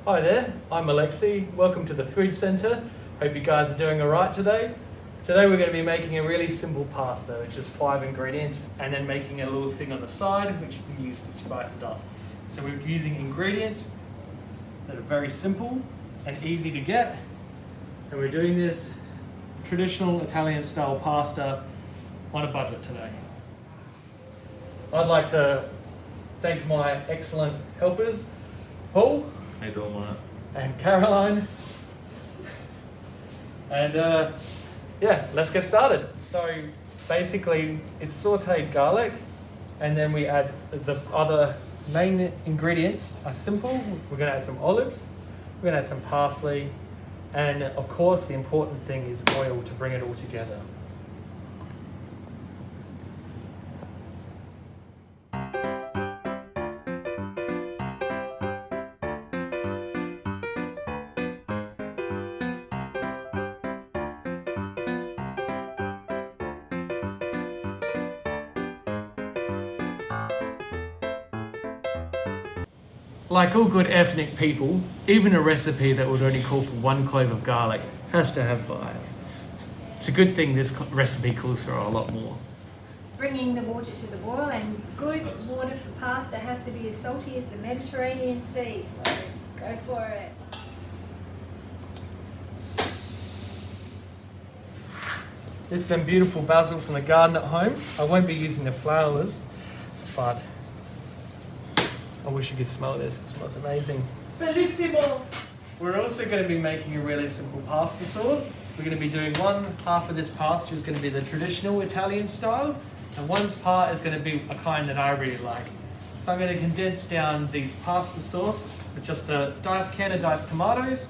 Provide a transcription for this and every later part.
Hi there, I'm Alexi. Welcome to the Food Centre. Hope you guys are doing alright today. Today we're going to be making a really simple pasta, which is 5 ingredients, and then making a little thing on the side which you can use to spice it up. So we're using ingredients that are very simple and easy to get, and we're doing this traditional Italian style pasta on a budget today. I'd like to thank my excellent helpers, Paul. How you doing, mate? And Caroline. And yeah, let's get started. So basically it's sauteed garlic, and then we add the other main ingredients are simple. We're going to add some olives, we're going to add some parsley, and of course the important thing is oil to bring it all together. Like all good ethnic people, even a recipe that would only call for 1 clove of garlic has to have 5. It's a good thing this recipe calls for a lot more. Bringing the water to the boil, and good water for pasta has to be as salty as the Mediterranean Sea, so go for it. This is some beautiful basil from the garden at home. I won't be using the flowers, but I wish you could smell this. It smells amazing. Bellissimo! We're also going to be making a really simple pasta sauce. We're going to be doing one half of this pasta is going to be the traditional Italian style, and one part is going to be a kind that I really like. So I'm going to condense down these pasta sauce with just a can of diced tomatoes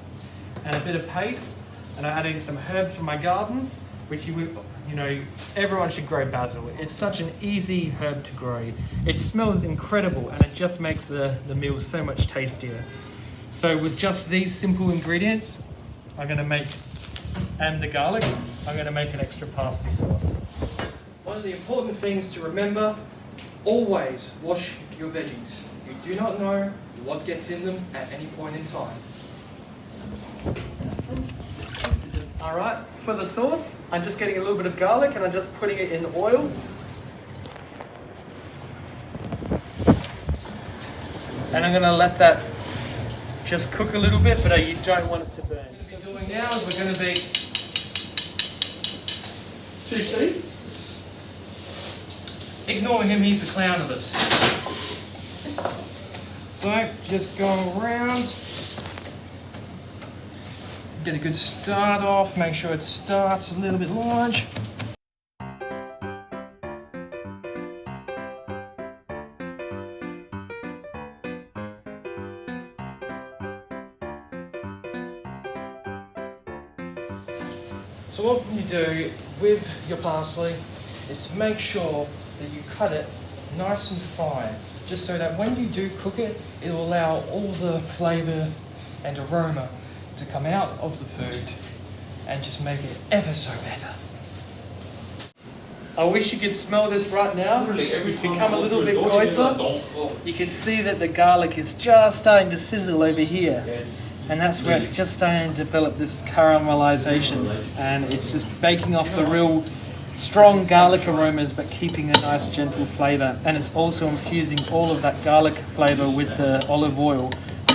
and a bit of paste, and I'm adding some herbs from my garden, which you know, everyone should grow basil. It's such an easy herb to grow. It smells incredible, and it just makes the meal so much tastier. So with just these simple ingredients, I'm gonna make, and the garlic, I'm gonna make an extra pasta sauce. One of the important things to remember, always wash your veggies. You do not know what gets in them at any point in time. Alright, for the sauce, I'm just getting a little bit of garlic and I'm just putting it in the oil. And I'm going to let that just cook a little bit, but you don't want it to burn. What we're doing now is we're going to be too Steve. Ignore him, he's the clown of us. So, just going around. Get a good start off, make sure it starts a little bit large. So what you do with your parsley is to make sure that you cut it nice and fine, just so that when you do cook it, it will allow all the flavour and aroma to come out of the food and just make it ever so better. I wish you could smell this right now. It's become a little bit closer. You can see that the garlic is just starting to sizzle over here, and that's where it's just starting to develop this caramelization, and it's just baking off the real strong garlic aromas but keeping a nice gentle flavour, and it's also infusing all of that garlic flavour with the olive oil,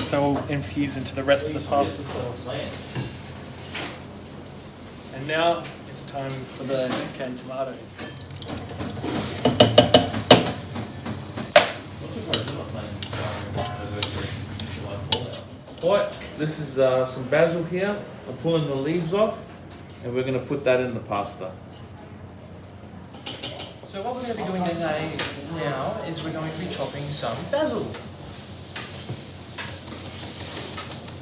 so it'll infuse into the rest of the pasta sauce. And now it's time for the canned tomatoes. Right, this is some basil here. I'm pulling the leaves off, and we're going to put that in the pasta. So what we're going to be doing today now is we're going to be chopping some basil.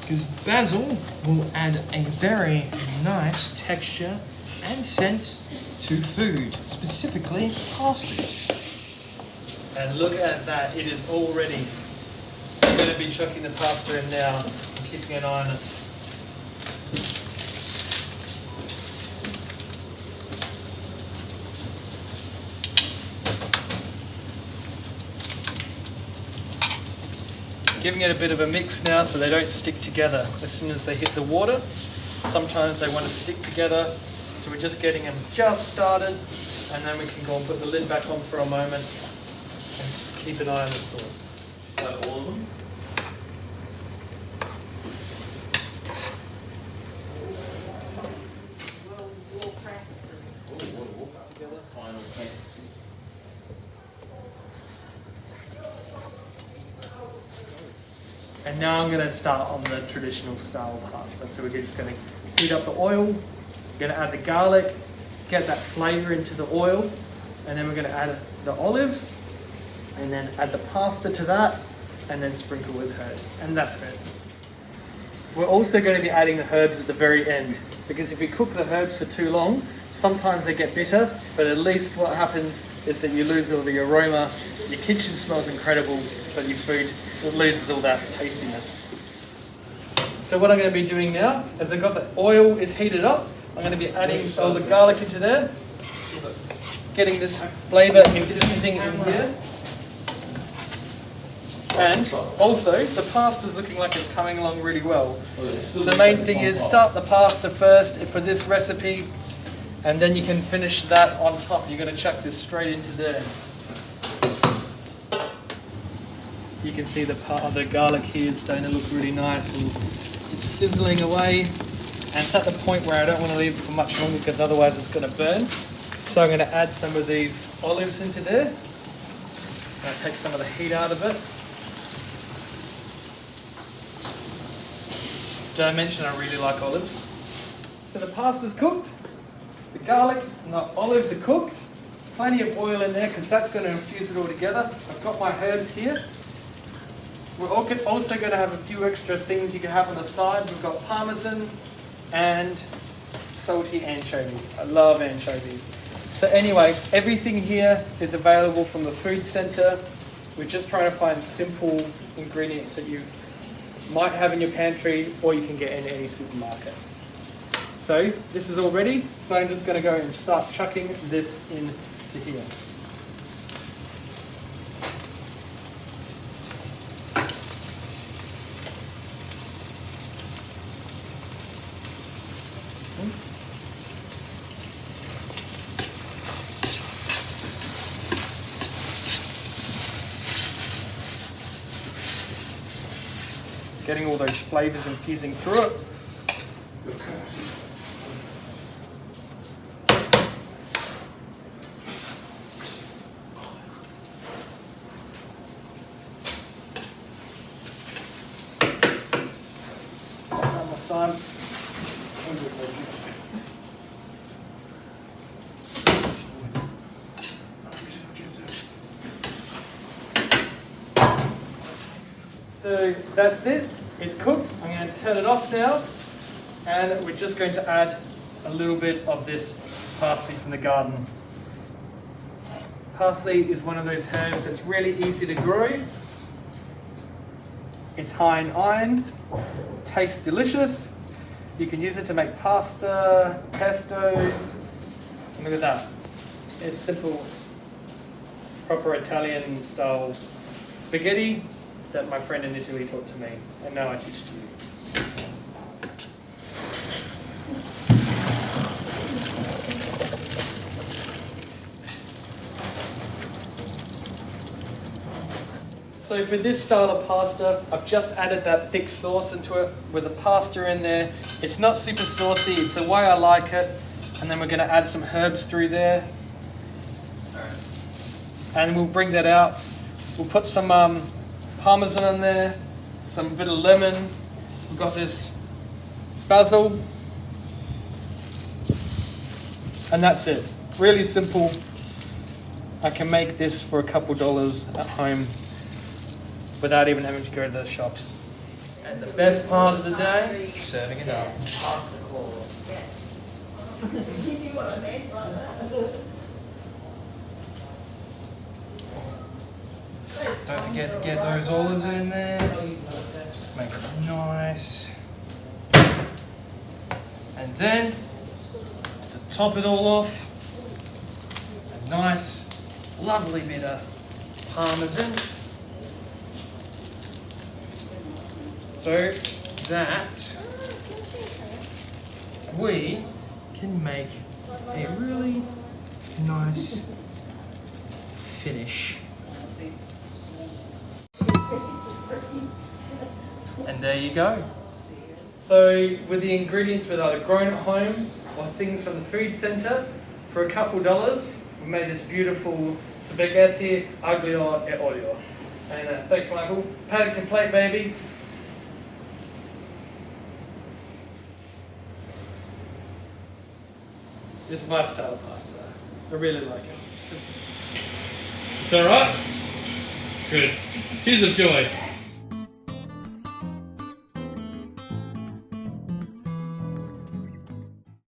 Because basil will add a very nice texture and scent to food, specifically pastas. And look at that, it is all ready. I'm going to be chucking the pasta in now and keeping an eye on it. Giving it a bit of a mix now so they don't stick together as soon as they hit the water. Sometimes they want to stick together, so we're just getting them just started, and then we can go and put the lid back on for a moment and keep an eye on the sauce. Is that all of them? Final fantasy. And now I'm going to start on the traditional style pasta. So we're just going to heat up the oil, we're going to add the garlic, get that flavour into the oil, and then we're going to add the olives, and then add the pasta to that, and then sprinkle with herbs. And that's it. We're also going to be adding the herbs at the very end, because if we cook the herbs for too long, sometimes they get bitter, but at least what happens is that you lose all the aroma. Your kitchen smells incredible, but your food, it loses all that tastiness. So what I'm going to be doing now, as I've got the oil is heated up, I'm going to be adding all the garlic into there, getting this flavour infusing in here. And also, the pasta's looking like it's coming along really well. So the main thing is start the pasta first for this recipe, and then you can finish that on top. You're going to chuck this straight into there. You can see the garlic here is starting to look really nice, and it's sizzling away. And it's at the point where I don't want to leave it for much longer because otherwise it's going to burn. So I'm going to add some of these olives into there. I'll take some of the heat out of it. Did I mention I really like olives? So the pasta's cooked, the garlic and the olives are cooked. Plenty of oil in there because that's going to infuse it all together. I've got my herbs here. We're also going to have a few extra things you can have on the side. We've got parmesan and salty anchovies. I love anchovies. So anyway, everything here is available from the food centre. We're just trying to find simple ingredients that you might have in your pantry or you can get in any supermarket. So this is all ready. So I'm just going to go and start chucking this into here. Getting all those flavours infusing through it. On my side. So that's it. It's cooked. I'm going to turn it off now, and we're just going to add a little bit of this parsley from the garden. Parsley is one of those herbs that's really easy to grow. It's high in iron, tastes delicious. You can use it to make pasta, pestos. Look at that. It's simple, proper Italian style spaghetti that my friend in Italy taught to me, and now I teach to you. So for this style of pasta, I've just added that thick sauce into it with the pasta in there. It's not super saucy, it's the way I like it. And then we're going to add some herbs through there. And we'll bring that out. We'll put some parmesan on there, some bit of lemon. We've got this basil. And that's it. Really simple. I can make this for a couple dollars at home without even having to go to the shops. And the best part of the day, serving it up. Don't forget to get those olives in there. Make it nice. And then, to top it all off, a nice, lovely bit of parmesan. so that we can make a really nice finish. And there you go. So with the ingredients we've either grown at home or things from the food centre, for a couple dollars, we made this beautiful spaghetti aglio e olio. And thanks, Michael. Paddock to plate, baby. This is my style of pasta. I really like it. Is that right? Good. Tears of joy.